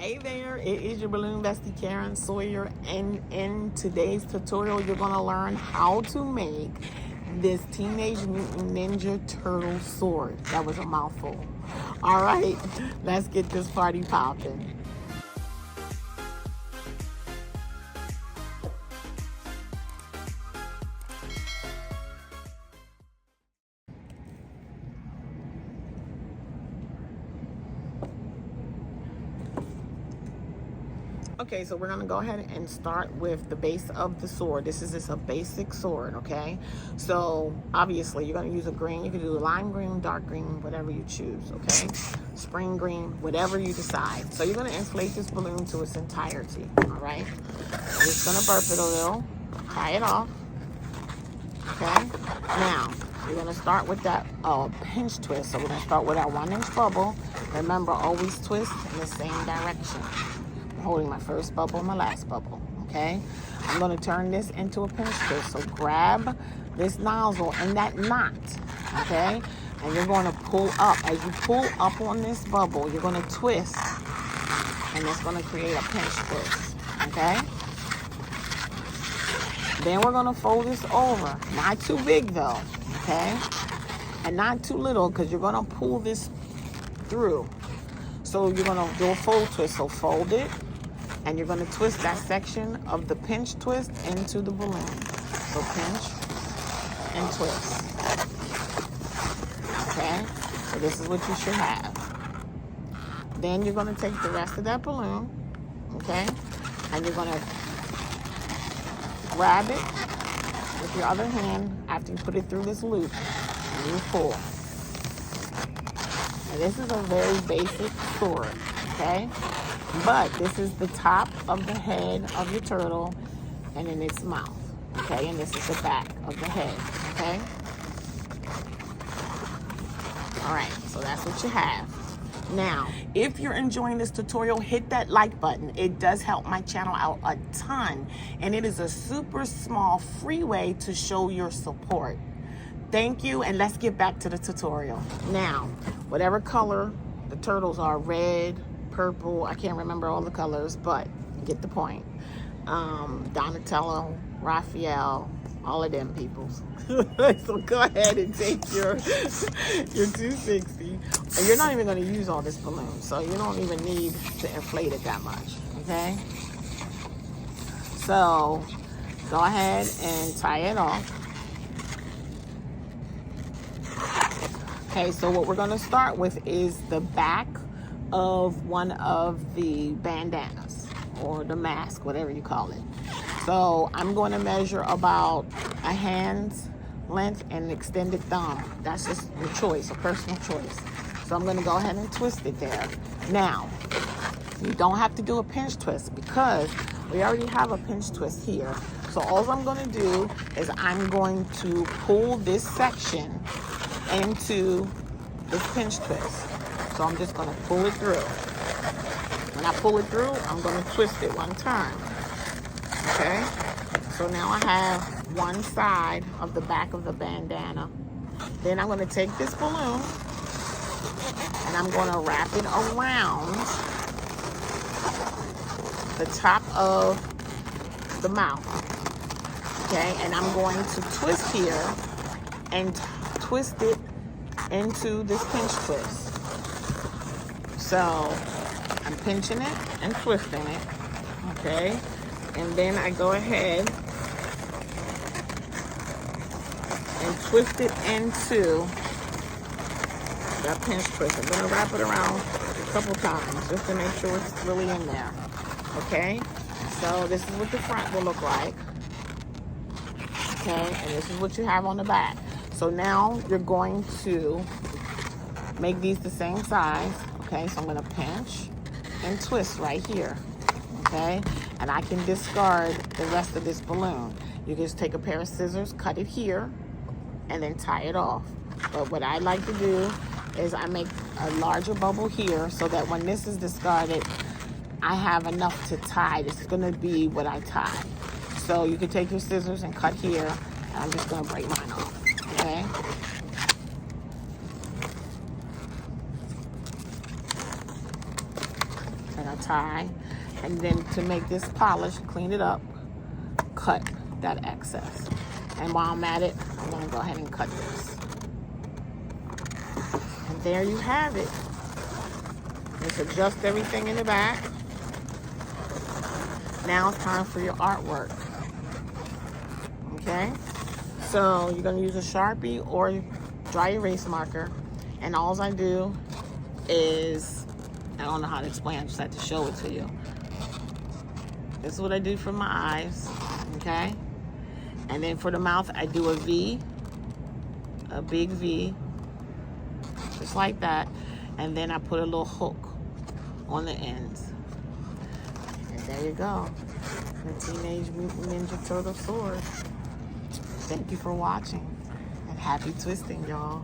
Hey there, it is your balloon bestie Karen Sawyer, and in today's tutorial you're going to learn how to make this Teenage Mutant Ninja Turtle sword. That was a mouthful. Alright, let's get this party popping. Okay, so we're going to go ahead and start with the base of the sword. This is just a basic sword, okay? So, obviously, you're going to use a green. You can do a lime green, dark green, whatever you choose, okay? Spring green, whatever you decide. So, you're going to inflate this balloon to its entirety, all right? I'm just going to burp it a little, tie it off, okay? Now, you're going to start with that pinch twist. So, we're going to start with our 1-inch bubble. Remember, always twist in the same direction. Holding my first bubble and my last bubble, okay? I'm going to turn this into a pinch twist. So grab this nozzle and that knot, okay? And you're going to pull up. As you pull up on this bubble, you're going to twist, and it's going to create a pinch twist, okay? Then we're going to fold this over. Not too big though, okay? And not too little, because you're going to pull this through. So you're going to do a fold twist. So fold it. And you're going to twist that section of the pinch twist into the balloon. So pinch and twist. Okay? So this is what you should have. Then you're going to take the rest of that balloon, okay? And you're going to grab it with your other hand after you put it through this loop. And you pull. And this is a very basic sword, okay? But this is the top of the head of your turtle and in its mouth, okay? And this is the back of the head, okay? All right, so that's what you have. Now, if you're enjoying this tutorial, hit that like button. It does help my channel out a ton, and it is a super small free way to show your support. Thank you, and let's get back to the tutorial. Now, whatever color the turtles are, red, purple, I can't remember all the colors, but you get the point. Donatello, Raphael, all of them peoples. So go ahead and take your 260. And you're not even going to use all this balloon, so you don't even need to inflate it that much, okay? So go ahead and tie it off. Okay, so what we're going to start with is the back of one of the bandanas or the mask, whatever you call it. So I'm going to measure about a hand's length and an extended thumb. That's just your choice, a personal choice. So I'm going to go ahead and twist it there. Now, you don't have to do a pinch twist because we already have a pinch twist here. So all I'm going to do is I'm going to pull this section into this pinch twist. So I'm just going to pull it through. When I pull it through, I'm going to twist it one time. Okay? So now I have one side of the back of the bandana. Then I'm going to take this balloon and I'm going to wrap it around the top of the mouth. Okay? And I'm going to twist here and twist it into this pinch twist. So I'm pinching it and twisting it, okay? And then I go ahead and twist it into that pinch twist. I'm gonna wrap it around a couple times just to make sure it's really in there, okay? So this is what the front will look like, okay? And this is what you have on the back. So now you're going to make these the same size. Okay, so I'm going to pinch and twist right here, okay? And I can discard the rest of this balloon. You can just take a pair of scissors, cut it here, and then tie it off. But what I like to do is I make a larger bubble here so that when this is discarded, I have enough to tie. This is going to be what I tie. So you can take your scissors and cut here, and I'm just going to break mine off, okay? and a tie. And then to make this polished, clean it up, cut that excess. And while I'm at it, I'm gonna go ahead and cut this. And there you have it. Just adjust everything in the back. Now it's time for your artwork. Okay? So you're gonna use a Sharpie or dry erase marker. And all I do is, I don't know how to explain, I just had to show it to you. This is what I do for my eyes, okay? And then for the mouth, I do a V, a big V, just like that. And then I put a little hook on the ends. And there you go, the Teenage Mutant Ninja Turtle sword. Thank you for watching, and happy twisting, y'all.